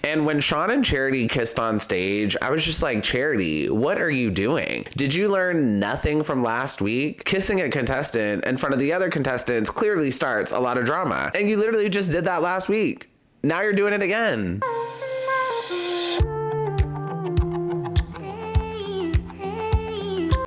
And when Sean and Charity kissed on stage, I was just like, Charity, what are you doing? Did you learn nothing from last week? Kissing a contestant in front of the other contestants clearly starts a lot of drama. And you literally just did that last week. Now you're doing it again.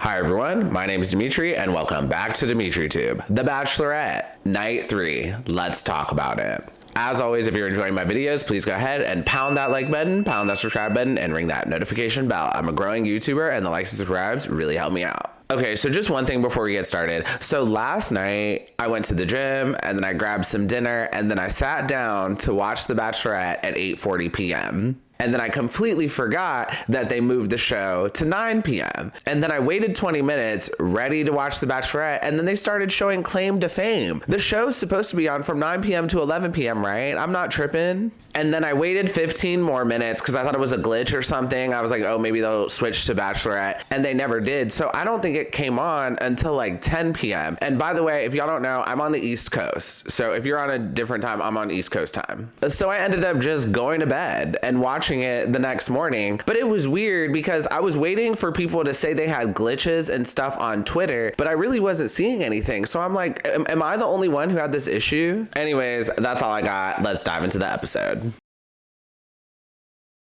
Hi everyone, my name is Demetri and welcome back to DemetriTube. The Bachelorette, night 3. Let's talk about it. As always, if you're enjoying my videos, please go ahead and pound that like button, pound that subscribe button, and ring that notification bell. I'm a growing YouTuber and the likes and subscribes really help me out. Okay, so just one thing before we get started. So last night I went to the gym and then I grabbed some dinner and then I sat down to watch The Bachelorette at 8:40 p.m. And then I completely forgot that they moved the show to 9 p.m. And then I waited 20 minutes ready to watch The Bachelorette, and then they started showing Claim to Fame. The show's supposed to be on from 9 p.m. to 11 p.m., right? I'm not tripping. And then I waited 15 more minutes because I thought it was a glitch or something. I was like, oh, maybe they'll switch to Bachelorette, and they never did. So I don't think it came on until like 10 p.m. And by the way, if y'all don't know, I'm on the East Coast. So if you're on a different time, I'm on East Coast time. So I ended up just going to bed and watching it the next morning. But it was weird because I was waiting for people to say they had glitches and stuff on Twitter, but I really wasn't seeing anything. So I'm like, am I the only one who had this issue? Anyways, that's all I got. Let's dive into the episode.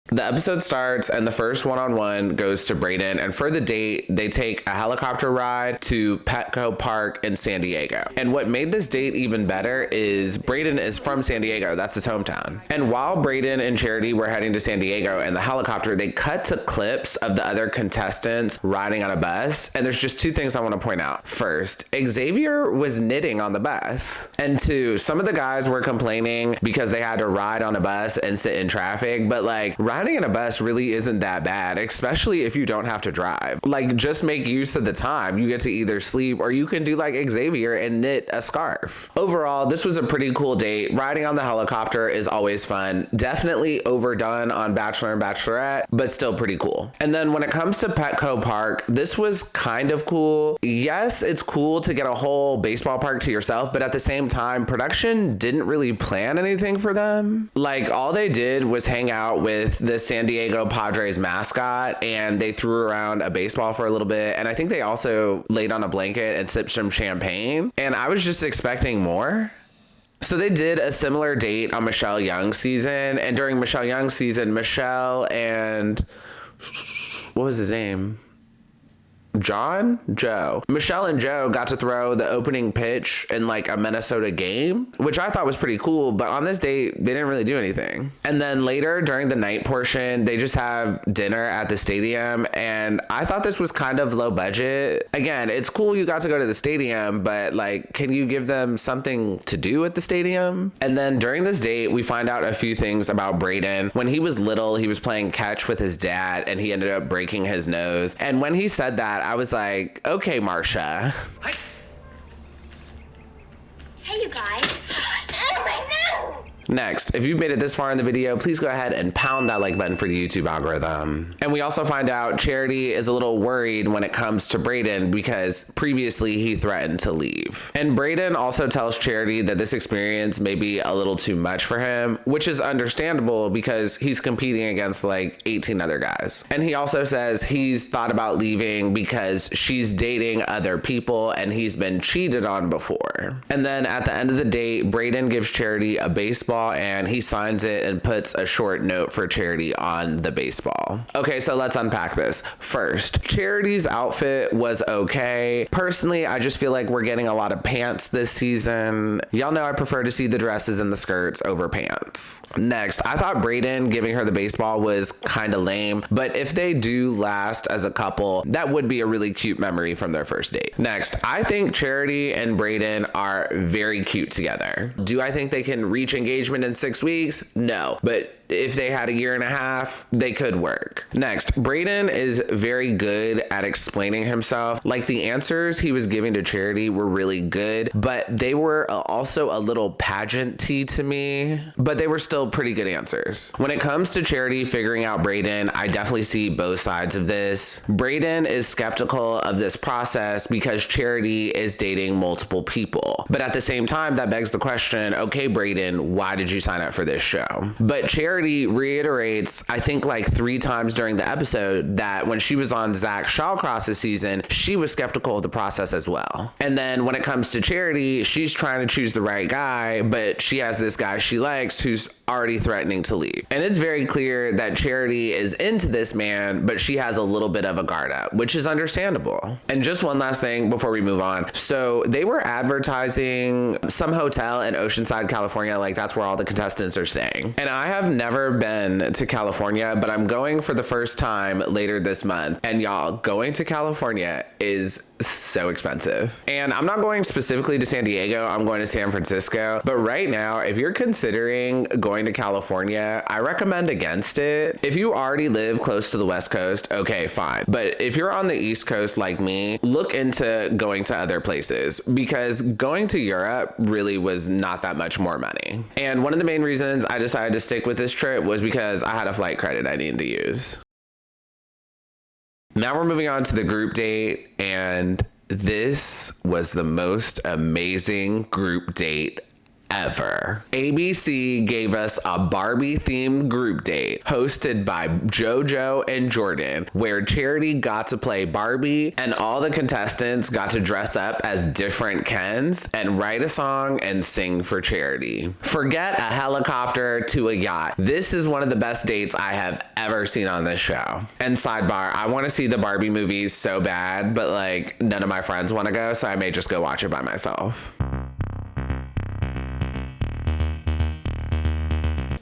The episode starts and the first one-on-one goes to Brayden, and for the date, they take a helicopter ride to Petco Park in San Diego. And what made this date even better is Brayden is from San Diego. That's his hometown. And while Brayden and Charity were heading to San Diego in the helicopter, they cut to clips of the other contestants riding on a bus. And there's just two things I want to point out. First, Xavier was knitting on the bus. And two, some of the guys were complaining because they had to ride on a bus and sit in traffic, but like riding in a bus really isn't that bad, especially if you don't have to drive. Like, just make use of the time. You get to either sleep or you can do like Xavier and knit a scarf. Overall, this was a pretty cool date. Riding on the helicopter is always fun. Definitely overdone on Bachelor and Bachelorette, but still pretty cool. And then when it comes to Petco Park, this was kind of cool. Yes, it's cool to get a whole baseball park to yourself, but at the same time, production didn't really plan anything for them. Like, all they did was hang out with the San Diego Padres mascot, and they threw around a baseball for a little bit, and I think they also laid on a blanket and sipped some champagne, and I was just expecting more. So they did a similar date on Michelle Young's season, and during Michelle Young's season, Michelle and what was his name? Joe. Michelle and Joe got to throw the opening pitch in like a Minnesota game, which I thought was pretty cool, but on this date, they didn't really do anything. And then later during the night portion, they just have dinner at the stadium, and I thought this was kind of low budget. Again, it's cool you got to go to the stadium, but like, can you give them something to do at the stadium? And then during this date, we find out a few things about Brayden. When he was little, he was playing catch with his dad, and he ended up breaking his nose. And when he said that, I was like, okay, Marsha. Hi. Hey, you guys. Oh, my nose! Next, if you've made it this far in the video, please go ahead and pound that like button for the YouTube algorithm. And we also find out Charity is a little worried when it comes to Brayden because previously he threatened to leave. And Brayden also tells Charity that this experience may be a little too much for him, which is understandable because he's competing against like 18 other guys. And he also says he's thought about leaving because she's dating other people and he's been cheated on before. And then at the end of the date, Brayden gives Charity a baseball and he signs it and puts a short note for Charity on the baseball. Okay, so let's unpack this. First, Charity's outfit was okay. Personally, I just feel like we're getting a lot of pants this season. Y'all know I prefer to see the dresses and the skirts over pants. Next, I thought Brayden giving her the baseball was kind of lame, but if they do last as a couple, that would be a really cute memory from their first date. Next, I think Charity and Brayden are very cute together. Do I think they can reach engagement in 6 weeks? No, but if they had a year and a half, they could work. Next, Brayden is very good at explaining himself. Like, the answers he was giving to Charity were really good, but they were also a little pageant-y to me, but they were still pretty good answers. When it comes to Charity figuring out Brayden, I definitely see both sides of this. Brayden is skeptical of this process because Charity is dating multiple people. But at the same time, that begs the question, okay, Brayden, why did you sign up for this show? But Charity Charity reiterates, I think like 3 times during the episode, that when she was on Zach Shawcross's season, she was skeptical of the process as well. And then when it comes to Charity, she's trying to choose the right guy, but she has this guy she likes who's already threatening to leave. And it's very clear that Charity is into this man, but she has a little bit of a guard up, which is understandable. And just one last thing before we move on. So they were advertising some hotel in Oceanside, California, like that's where all the contestants are staying. And I have never been to California, but I'm going for the first time later this month. And y'all, going to California is so expensive. And I'm not going specifically to San Diego, I'm going to San Francisco. But right now, if you're considering going to California, I recommend against it. If you already live close to the West Coast, okay, fine. But if you're on the East Coast like me, look into going to other places, because going to Europe really was not that much more money. And one of the main reasons I decided to stick with this trip was because I had a flight credit I needed to use. Now we're moving on to the group date, and this was the most amazing group date ever. ABC gave us a Barbie themed group date hosted by JoJo and Jordan, where Charity got to play Barbie and all the contestants got to dress up as different Kens and write a song and sing for Charity. Forget a helicopter to a yacht. This is one of the best dates I have ever seen on this show. And sidebar, I want to see the Barbie movies so bad, but like none of my friends want to go, so I may just go watch it by myself.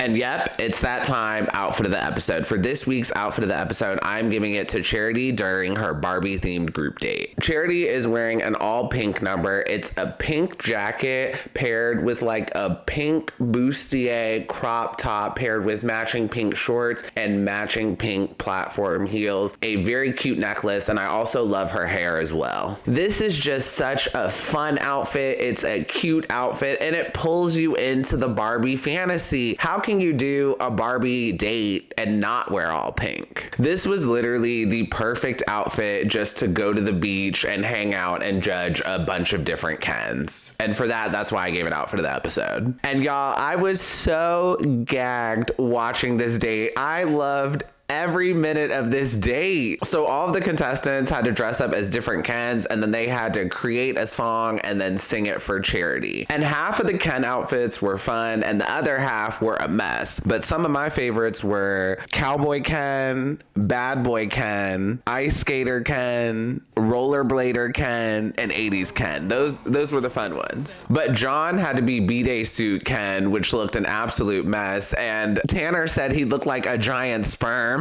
And yep, it's that time, outfit of the episode. For this week's outfit of the episode, I'm giving it to Charity during her Barbie themed group date. Charity is wearing an all pink number. It's a pink jacket paired with like a pink bustier crop top paired with matching pink shorts and matching pink platform heels. A very cute necklace, and I also love her hair as well. This is just such a fun outfit. It's a cute outfit and it pulls you into the Barbie fantasy. How can you do a Barbie date and not wear all pink? This was literally the perfect outfit just to go to the beach and hang out and judge a bunch of different Kens. And for that, that's why I gave it out for the episode. And y'all, I was so gagged watching this date. I loved every minute of this date. So all of the contestants had to dress up as different Kens, and then they had to create a song and then sing it for Charity. And half of the Ken outfits were fun and the other half were a mess. But some of my favorites were Cowboy Ken, Bad Boy Ken, Ice Skater Ken, Rollerblader Ken, and 80s Ken. Those were the fun ones. But John had to be B-Day suit Ken, which looked an absolute mess. And Tanner said he looked like a giant sperm.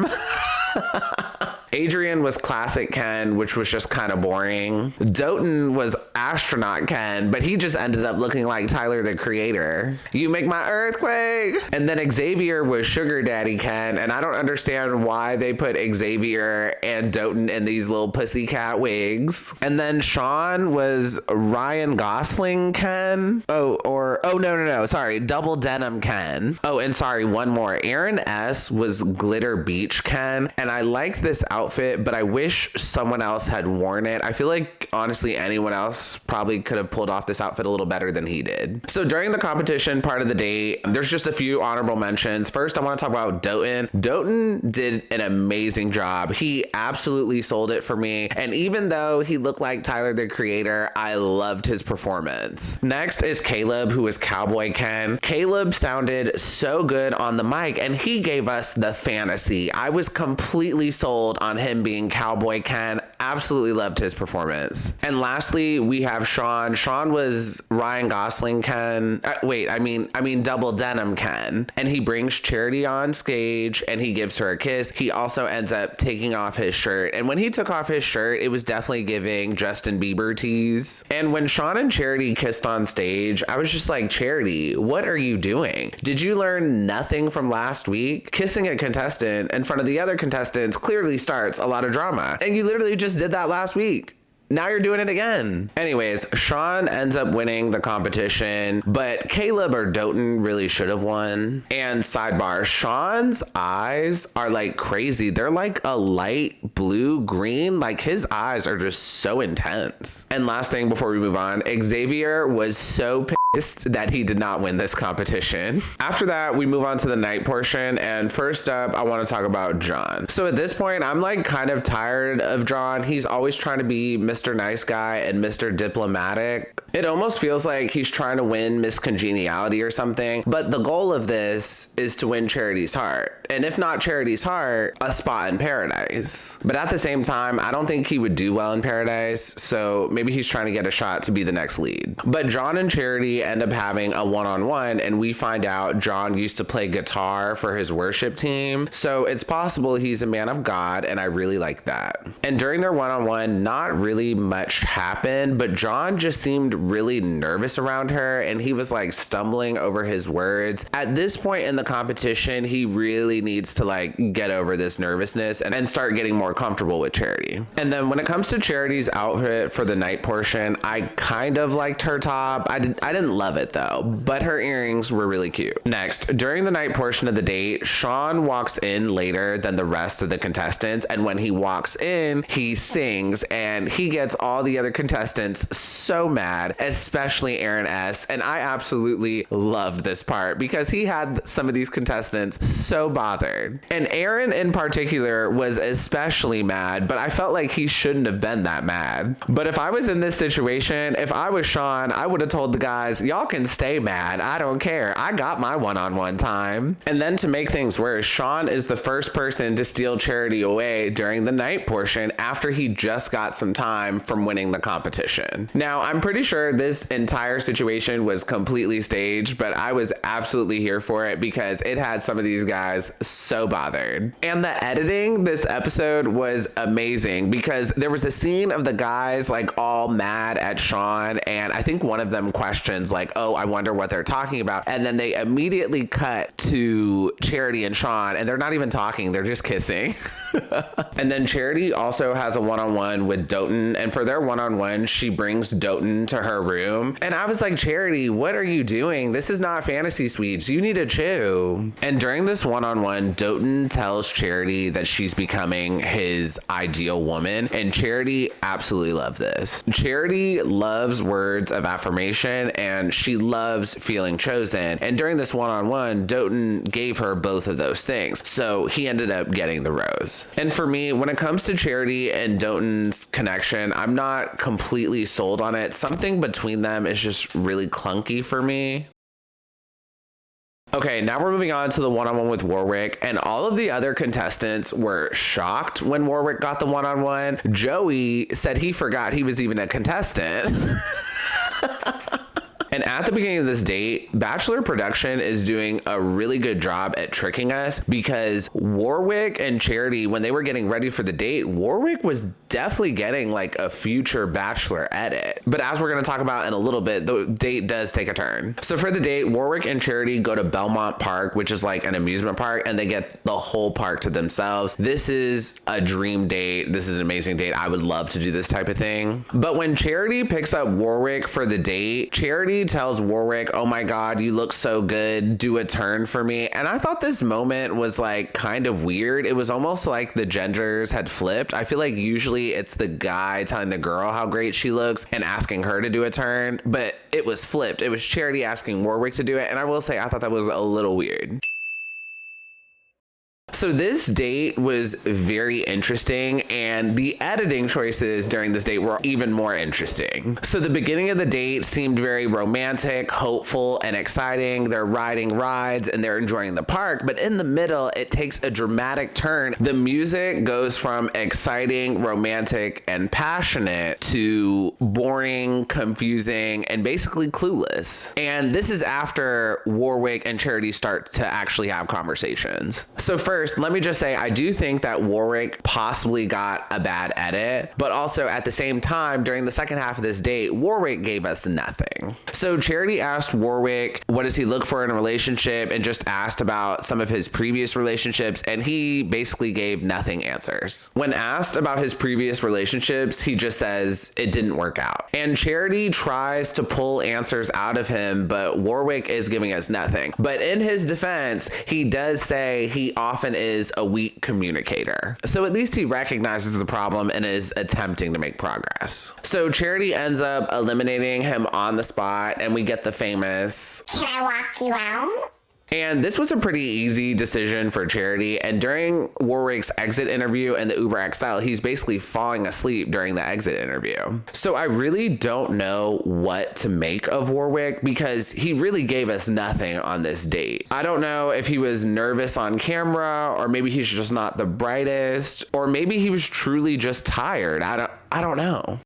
Adrian was classic Ken, which was just kind of boring. Dotun was astronaut Ken, but he just ended up looking like Tyler, the Creator. You make my earthquake. And then Xavier was sugar daddy Ken, and I don't understand why they put Xavier and Dotun in these little pussycat wigs. And then Sean was Ryan Gosling Ken. Sorry, double denim Ken. Oh, and sorry, one more. Aaron S was glitter beach Ken, and I liked this outfit, but I wish someone else had worn it. I feel like honestly anyone else probably could have pulled off this outfit a little better than he did. So during the competition part of the date, there's just a few honorable mentions. First, I want to talk about Dotun. Dotun did an amazing job. He absolutely sold it for me. And even though he looked like Tyler, the Creator, I loved his performance. Next is Caleb, who is Cowboy Ken. Caleb sounded so good on the mic, and he gave us the fantasy. I was completely sold on him being Cowboy Ken. Absolutely loved his performance. And lastly, we have Sean. Sean was Ryan Gosling Ken. Double denim Ken. And he brings Charity on stage and he gives her a kiss. He also ends up taking off his shirt. And when he took off his shirt, it was definitely giving Justin Bieber tease. And when Sean and Charity kissed on stage, I was just like, Charity, what are you doing? Did you learn nothing from last week? Kissing a contestant in front of the other contestants clearly starts a lot of drama. And you literally just did that last week. Now you're doing it again. Anyways, Sean ends up winning the competition, but Caleb or Dotun really should have won. And sidebar, Sean's eyes are like crazy. They're like a light blue green. Like his eyes are just so intense. And last thing before we move on, Xavier was so pissed that he did not win this competition. After that, we move on to the night portion, and first up, I want to talk about John. So at this point, I'm like kind of tired of John. He's always trying to be Mr. Nice Guy and Mr. Diplomatic. It almost feels like he's trying to win Miss Congeniality or something, but the goal of this is to win Charity's heart. And if not Charity's heart, a spot in paradise. But at the same time, I don't think he would do well in paradise, so maybe he's trying to get a shot to be the next lead. But John and Charity end up having a one-on-one, and we find out John used to play guitar for his worship team, so it's possible he's a man of God, and I really like that. And during their one-on-one, not really much happened, but John just seemed really nervous around her, and he was like stumbling over his words. At this point in the competition, he really needs to like get over this nervousness and start getting more comfortable with Charity. And then when it comes to Charity's outfit for the night portion, I kind of liked her top. I didn't love it though, but her earrings were really cute. Next, during the night portion of the date, Sean walks in later than the rest of the contestants, and when he walks in, he sings, and he gets all the other contestants so mad, especially Aaron S. And I absolutely loved this part because he had some of these contestants so bothered. And Aaron in particular was especially mad, but I felt like he shouldn't have been that mad. But if I was in this situation, if I was Sean, I would have told the guys, y'all can stay mad. I don't care. I got my one-on-one time. And then to make things worse, Sean is the first person to steal Charity away during the night portion after he just got some time from winning the competition. Now, I'm pretty sure this entire situation was completely staged, but I was absolutely here for it because it had some of these guys so bothered. And the editing this episode was amazing because there was a scene of the guys like all mad at Sean, and I think one of them questions like, oh, I wonder what they're talking about. And then they immediately cut to Charity and Sean, and they're not even talking, they're just kissing. And then Charity also has a one-on-one with Dotun, and for their one-on-one, she brings Dotun to her room. And I was like, Charity, what are you doing? This is not fantasy suites. You need to chew. And during this one-on-one, Dotun tells Charity that she's becoming his ideal woman, and Charity absolutely loved this. Charity loves words of affirmation, and she loves feeling chosen. And during this one-on-one, Dotun gave her both of those things, so he ended up getting the rose. And for me, when it comes to Charity and Dotun's connection, I'm not completely sold on it. Something between them is just really clunky for me. Okay, now we're moving on to the one-on-one with Warwick, and all of the other contestants were shocked when Warwick got the one-on-one. Joey said he forgot he was even a contestant. And at the beginning of this date, Bachelor production is doing a really good job at tricking us because Warwick and Charity, when they were getting ready for the date, Warwick was definitely getting like a future Bachelor edit. But as we're going to talk about in a little bit, the date does take a turn. So for the date, Warwick and Charity go to Belmont Park, which is like an amusement park, and they get the whole park to themselves. This is a dream date. This is an amazing date. I would love to do this type of thing. But when Charity picks up Warwick for the date, Charity tells Warwick, oh my God, you look so good. Do a turn for me. And I thought this moment was like kind of weird. It was almost like the genders had flipped. I feel like usually it's the guy telling the girl how great she looks and asking her to do a turn, but it was flipped. It was Charity asking Warwick to do it. And I will say, I thought that was a little weird. So this date was very interesting, and the editing choices during this date were even more interesting. So the beginning of the date seemed very romantic, hopeful, and exciting. They're riding rides and they're enjoying the park, but in the middle, it takes a dramatic turn. The music goes from exciting, romantic, and passionate to boring, confusing, and basically clueless. And this is after Warwick and Charity start to actually have conversations. So first, let me just say, I do think that Warwick possibly got a bad edit, but also at the same time, during the second half of this date, Warwick gave us nothing. So Charity asked Warwick, what does he look for in a relationship, and just asked about some of his previous relationships, and he basically gave nothing answers. When asked about his previous relationships, he just says it didn't work out. And Charity tries to pull answers out of him, but Warwick is giving us nothing. But in his defense, he does say he often is a weak communicator. So at least he recognizes the problem and is attempting to make progress. So Charity ends up eliminating him on the spot, and we get the famous, "Can I walk you out?" And this was a pretty easy decision for Charity. And during Warwick's exit interview in the Uber XL, he's basically falling asleep during the exit interview. So I really don't know what to make of Warwick, because he really gave us nothing on this date. I don't know if he was nervous on camera, or maybe he's just not the brightest, or maybe he was truly just tired. I don't know.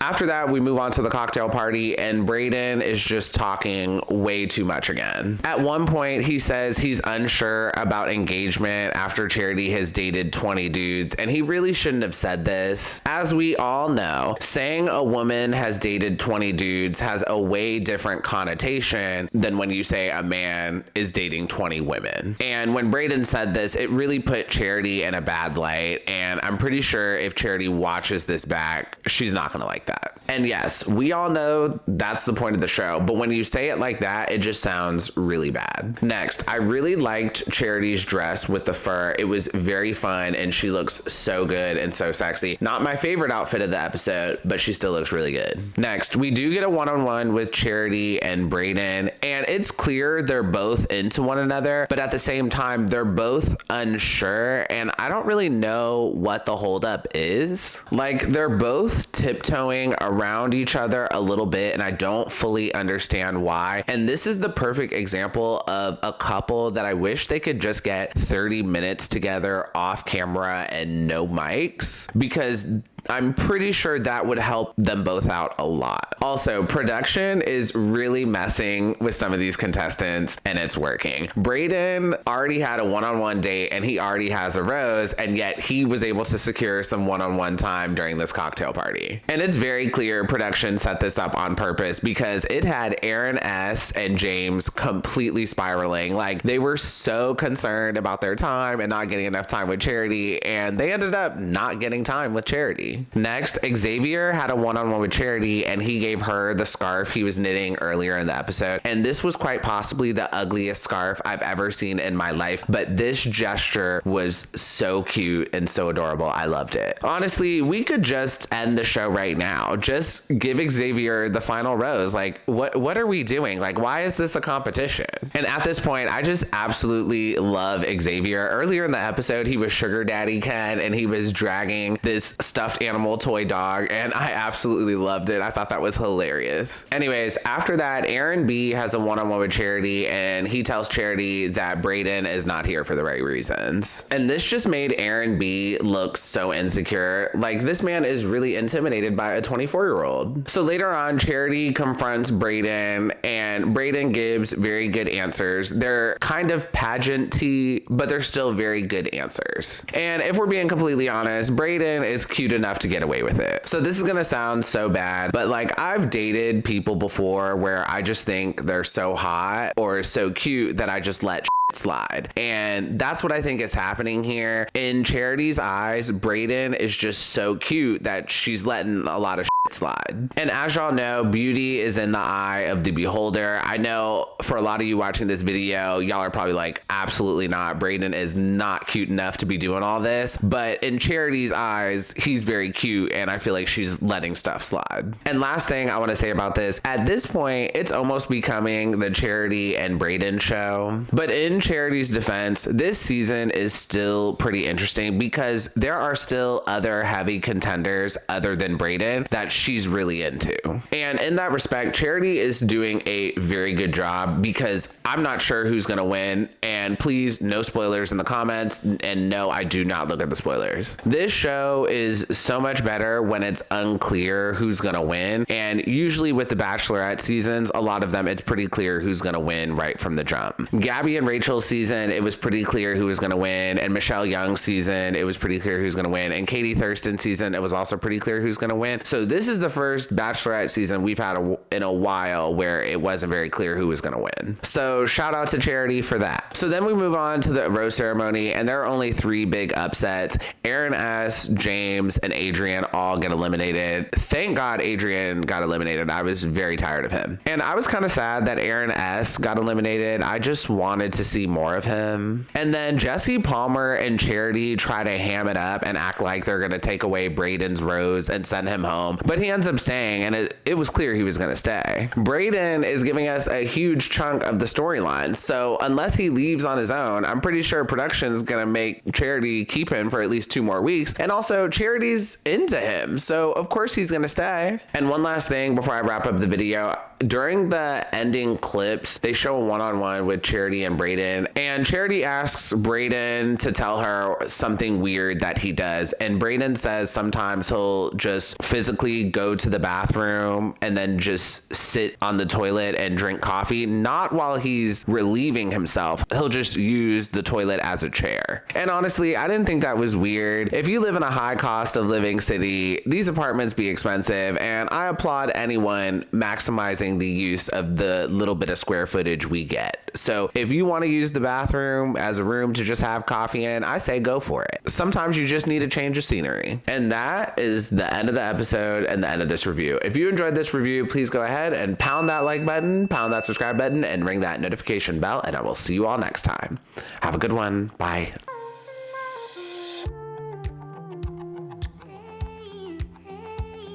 After that, we move on to the cocktail party, and Brayden is just talking way too much again. At one point, he says he's unsure about engagement after Charity has dated 20 dudes, and he really shouldn't have said this. As we all know, saying a woman has dated 20 dudes has a way different connotation than when you say a man is dating 20 women. And when Brayden said this, it really put Charity in a bad light, and I'm pretty sure if Charity watches this back, she's not gonna like that. And yes, we all know that's the point of the show, but when you say it like that, it just sounds really bad. Next, I really liked Charity's dress with the fur. It was very fun, and she looks so good and so sexy. Not my favorite outfit of the episode, but she still looks really good. Next, we do get a one-on-one with Charity and Brayden, and it's clear they're both into one another, but at the same time, they're both unsure, and I don't really know what the holdup is. Like, they're both tiptoeing around each other a little bit, and I don't fully understand why. And this is the perfect example of a couple that I wish they could just get 30 minutes together off camera and no mics, because I'm pretty sure that would help them both out a lot. Also, production is really messing with some of these contestants, and it's working. Brayden already had a one-on-one date, and he already has a rose, and yet he was able to secure some one-on-one time during this cocktail party. And it's very clear production set this up on purpose, because it had Aaron S. and James completely spiraling. Like, they were so concerned about their time and not getting enough time with Charity, and they ended up not getting time with Charity. Next, Xavier had a one-on-one with Charity, and he gave her the scarf he was knitting earlier in the episode. And this was quite possibly the ugliest scarf I've ever seen in my life, but this gesture was so cute and so adorable. I loved it. Honestly, we could just end the show right now. Just give Xavier the final rose. Like, what are we doing? Like, why is this a competition? And at this point, I just absolutely love Xavier. Earlier in the episode, he was Sugar Daddy Ken, and he was dragging this stuffed animal toy dog, and I absolutely loved it. I thought that was hilarious. Anyways, after that, Aaron B has a one-on-one with Charity, and he tells Charity that Brayden is not here for the right reasons. And this just made Aaron B look so insecure. Like, this man is really intimidated by a 24-year-old. So later on, Charity confronts Brayden, and Brayden gives very good answers. They're kind of pageant-y, but they're still very good answers. And if we're being completely honest, Brayden is cute enough to get away with it. So this is gonna sound so bad, but like, I've dated people before where I just think they're so hot or so cute that I just let slide. And that's what I think is happening here. In Charity's eyes, Brayden is just so cute that she's letting a lot of slide. And as y'all know, beauty is in the eye of the beholder. I know for a lot of you watching this video, y'all are probably like, absolutely not. Brayden is not cute enough to be doing all this. But in Charity's eyes, he's very cute, and I feel like she's letting stuff slide. And last thing I want to say about this, at this point, it's almost becoming the Charity and Brayden show. But in Charity's defense, this season is still pretty interesting because there are still other heavy contenders other than Brayden that she's really into. And in that respect, Charity is doing a very good job, because I'm not sure who's going to win. And please, no spoilers in the comments. And no, I do not look at the spoilers. This show is so much better when it's unclear who's going to win. And usually with the Bachelorette seasons, a lot of them, it's pretty clear who's going to win right from the jump. Gabby and Rachel's season, it was pretty clear who was going to win. And Michelle Young's season, it was pretty clear who's going to win. And Katie Thurston's season, it was also pretty clear who's going to win. So this this is the first Bachelorette season we've had in a while where it wasn't very clear who was going to win. So shout out to Charity for that. So then we move on to the rose ceremony, and there are only 3 big upsets. Aaron S., James, and Adrian all get eliminated. Thank God Adrian got eliminated. I was very tired of him. And I was kind of sad that Aaron S. got eliminated. I just wanted to see more of him. And then Jesse Palmer and Charity try to ham it up and act like they're going to take away Brayden's rose and send him home. But he ends up staying, and it was clear he was going to stay. Brayden is giving us a huge chunk of the storyline. So unless he leaves on his own, I'm pretty sure production is going to make Charity keep him for at least 2 more weeks. And also Charity's into him. So of course he's going to stay. And one last thing before I wrap up the video. During the ending clips, they show a one-on-one with Charity and Brayden, and Charity asks Brayden to tell her something weird that he does, and Brayden says sometimes he'll just physically go to the bathroom and then just sit on the toilet and drink coffee, not while he's relieving himself. He'll just use the toilet as a chair. And honestly, I didn't think that was weird. If you live in a high cost of living city, these apartments be expensive, and I applaud anyone maximizing the use of the little bit of square footage we get. So if you want to use the bathroom as a room to just have coffee in, I say go for it. Sometimes you just need a change of scenery. And that is the end of the episode and the end of this review. If you enjoyed this review, please go ahead and pound that like button, pound that subscribe button, and ring that notification bell, and I will see you all next time. Have a good one. Bye.